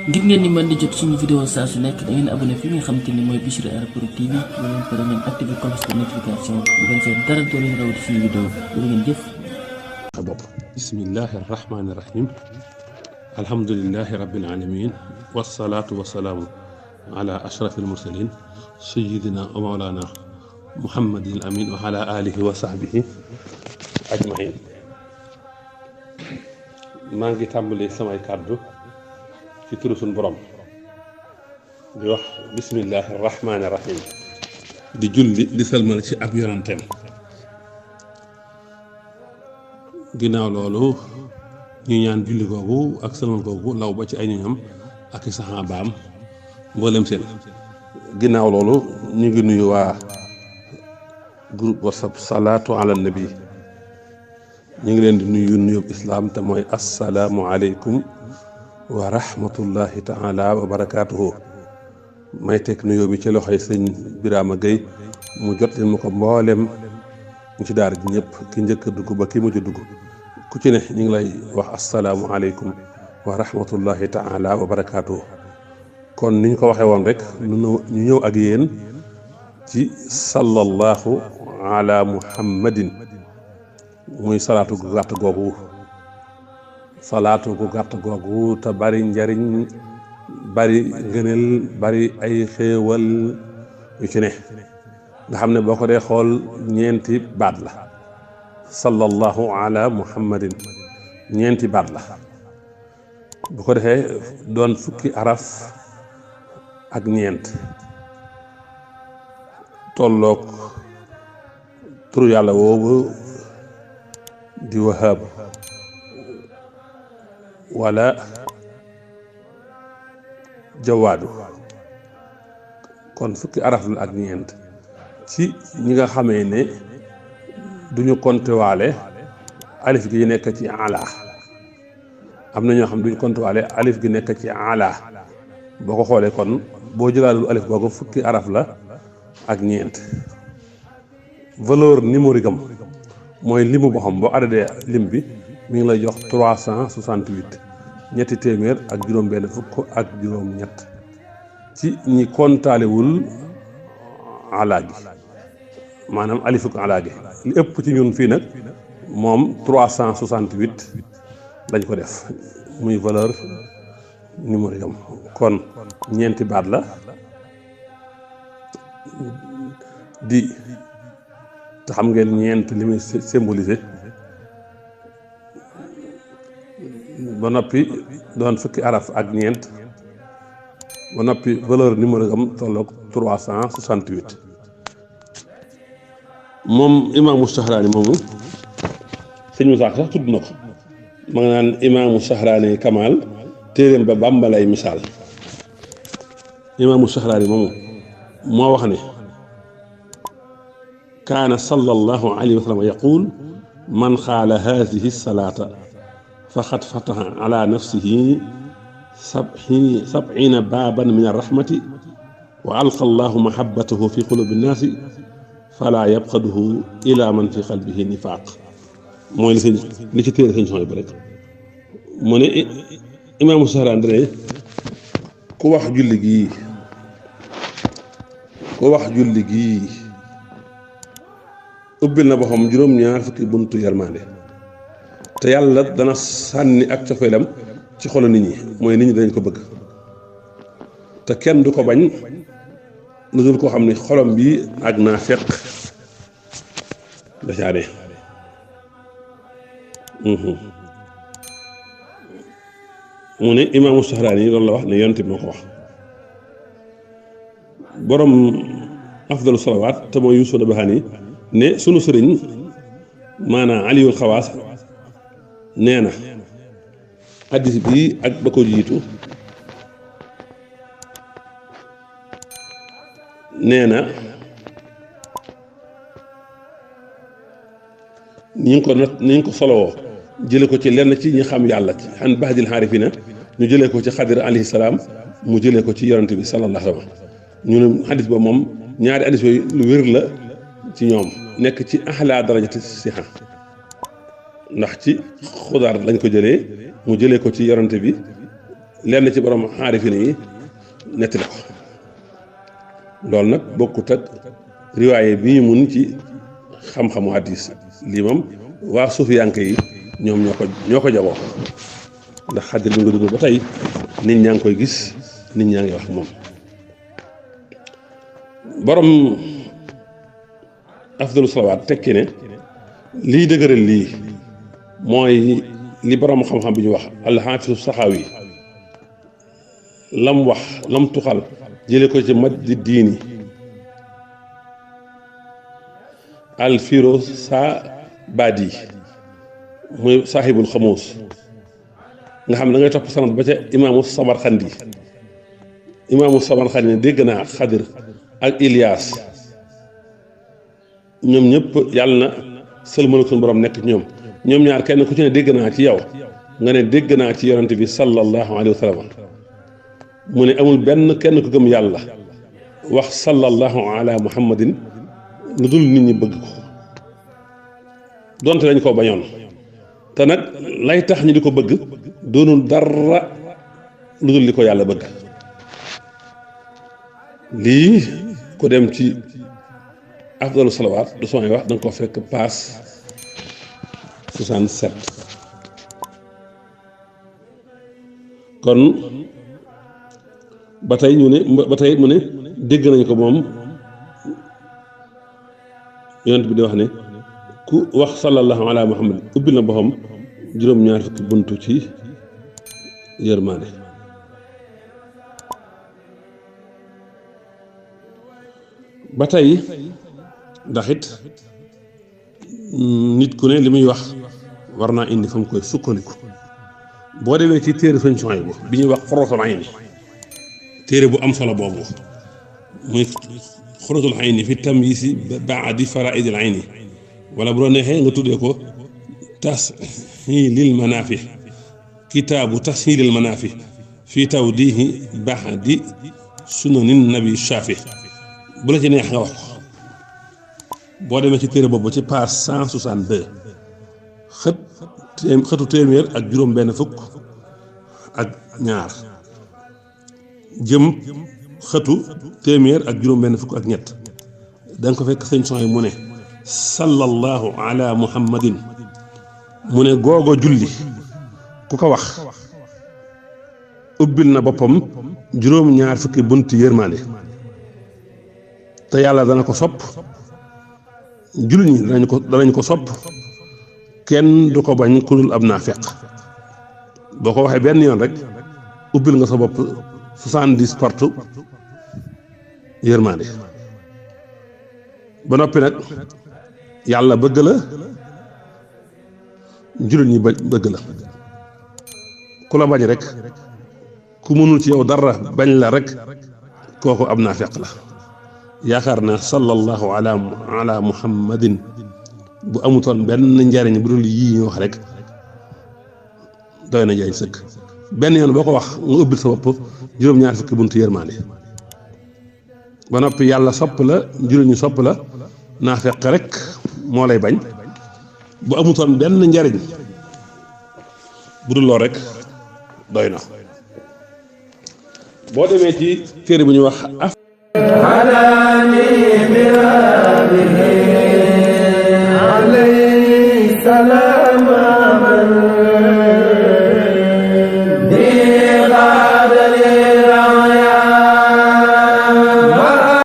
ngir ngeen ni mën di jot suñu vidéo saa su nekk da ngeen abonné fi nga xamante ni mooy Bichri Art Prod TV bu leen pare ngeen activé cloche de notification bu ko defee dara doo leen rawati suñu vidéo bu ngeen jëf bopp bismillahi arrahmani irrahim alhamdulilahi rabbil alamin wasalaatu wasalaamu ala ashraf almursalin sayidina wa mawlana muhammadin al amin wa ala alihi wa sahbihi ajmain maa ngi tàmbali samay kàddu ci turu suñu borom di wax bismillahi arrahmani irrahim di julli di salmal ci ab yonanteem ginnaaw loolu ñu ñaan julli googu ak salmal googu law ba ci ay ñoñam ak i saxaabaam mboolem seen ginnaaw loolu ñu ngi nuyu waa groupe WhatsApp salaatu ala nabi ñu ngi leen di nuyu nuyub islaam te mooy assalaamu aleykum wa rahmatullahi taala wa barakaatuhu may teg nuyoo bi ci loxoy sëñ Birama Gueye mu jot leen ma ko mboolem ñu ci daara ji ñëpp ki njëkk a dugg ba ki mujj dugg ku ci ne ñu ngi lay wax assalaamu aleykum wa rahmatullahi taala wa barakaatuhu kon ni ñu ko waxee woon rek ñu ñëw ak yéen ci sallallahu ala muhammadin muy salaatu gu gàtt googu te bari njariñ bari ngëneel bari ay xéewal yu ci ne nga xam ne boo ko dee xool ñeenti baat la sallallahu ala muhammadin ñeenti baat la bu ko defee doon fukki araf ak ñeent tolloog turu yàlla woowu di wahab wala jawaadu kon fukki araf la ak ñeent ci ñi nga xamee ne duñu compter waale alif gi nekk ci ala am na ñoo xam duñu compter waale alif gi nekk ci ala boo ko xoolee kon boo jëlaalul alif boobu fukki araf la ak ñeent valeur numérique am mooy limu boo xam boo adadee lim bi mi ngi lay jox 368 ñetti téeméer ak juróom benn fukk ak juróom ñett ci ñi kontaalewul ala gi maanaam alifuk ala gi li ëpp ci ñun fii nag moom 368 lañ ko def muy valeur numérique am kon ñeenti baat la di te xam ngeen ñeent li muy symbolisé ba noppi doon fukki araf ak ñeent ba noppi valeur numérique am tolloog 368 moom imaamu Sahraani moomu sëñ Musaa sax tudd na ko ma nga naan imaamu Sahraani Kamal téeréem ba bàmbalay misaal imaamu Sahraani moomu moo wax ne kaana sallallahu alayhi wa sallam yaqul man xaala haadihi salaata faqad fataha ala nafsihi sab'iina baaban min arrahmati wa alqa allahu mahabbatahu fi qulubi nnaasi falaa yabxaduhu ila man fi qalbihi nifaaq mooy li ci téere sëñ Soy ba rek mu ne imaamu Sahraani dane ku wax julli gii ubbil na boppam juróom-ñaar fukki buntu yërmande te yàlla dana sànni ak cofeelam ci xolu nit ñi mooy nit ñi dañ ko bëgg te kenn du ko bañ lu dul koo xam ne xolom bi ak naa fekk da caa ne mu ne imaamu Sahraani loolu la wax ne yonent bi moo ko wax borom afdalu salawaat te mooy Yuusuf Nabahaani ne sunu sëriñ maanaam Aliyul Xawaas nee na hadiis bi ak ba ko jiitu nee na ñi ngi ko solowoo jële ko ci lenn ci ñi xam yàlla ci xan bahdil xaarifina ñu jëlee ko ci Xadir alayhi salaam mu jëlee ko ci yonante bi sallallahu alayhi wa sallam ñu ne hadiis ba moom ñaari hadiis yooyu lu wér la ci ñoom nekk ci axlaa darajati sixa ndax ci xudaar lañ ko jëlee mu jëlee ko ci yorante bi lenn ci borom xaarifine yi nettali ko loolu nag bokkut ak riwaaye bi ñu mun ci xam-xamu hadis lii moom waa suufiyanke yi ñoom ñoo ko jagoo ndax xadir bi nga dugg ba tey nit ñaa ngi koy gis nit ñaa ngi wax moom borom afdalu salawaat tekki ne lii dëgëral lii mooy li borom xam-xam bi ñu wax alxaafisu saxaawi lam wax lam tuxal jële ko ci majdi diini alfiroos sa baadi muy saaxibul xamuus nga xam ne da ngay topp sanad ba ca imaamu samarxandi ne dégg naa xadir ak Ilias ñoom ñëpp yàlla na sëlmal suñu borom nekk ci ñoom ñaar kenn ku ci ne dégg naa ci yow nga ne dégg naa ci yonante bi sallallahu alayhi wa sallam mu ne amul benn kenn ku gëm yàlla wax sallallahu ala muhammadin lu dul nit ñi bëgg ko donte dañ koo bañoon te nag lay tax ñu di ko bëgg doonul dara lu dul li ko yàlla bëgg lii ko dem ci afdalu salawaat du sooy wax da nga ko fekk paas 67 kon ba tey mu ne dégg nañ ko moom yonent bi di wax ne ku wax sallallahu ala muhammad ubbi na boppam juróom-ñaar fukki buntu ci yërmaane ba tey ndax it nit ku ne li muy wax war naa indi fa mu koy sukkandiku boo demee ci téere Sëñ Suhaybu bi ñuy wax Xuratul Ayni téere bu am solo boobu muy Xuratul Ayni fi tamyiisi ba'di faraa'idil ayni wala bu doon neexee nga tuddee ko tashiilil manaafi kitaabu tashiilil manaafi fi tawdiihi ba'di sunanin nabi shaafi bu la ci neex nga wax ko boo demee ci téere boobu ci page 162 xëtu téeméer ak juróom benn fukk ak ñaar jëm xëtu téeméer ak juróom benn fukk ak ñett da nga ko fekk sëñ son yi mu ne sallallahu ala muhammadin mu ne googo julli ku ko wax ubbil na boppam juróom-ñaar fukki bunti yërmaande te yàlla dana ko sopp jullit ñi danañ ko sopp kenn du ko bañ ku dul ab naafeq boo ko waxee benn yoon rek ubbil nga sa bopp 70 porte yërmaande ba noppi nag yàlla bëgg la jullit ñi bëgg la ku la bañ rek ku mënul ci yow dara bañ la rek kooku ab naafeq la yaakaar naa sallallahu ala muhammadin bu amutoon benn njariñ bu dul yii ñu wax rek doy na njariñ sëkk benn yoon boo ko wax nga ubbil sa bopp juróom-ñaar fukki buntu yërmaande ba noppi yàlla sopp la jullit ñu sopp la naafeq rek moo lay bañ bu amutoon benn njariñ bu dul lool rek doy na boo demee ci téere bu ñu wax علي برابه عليه السلام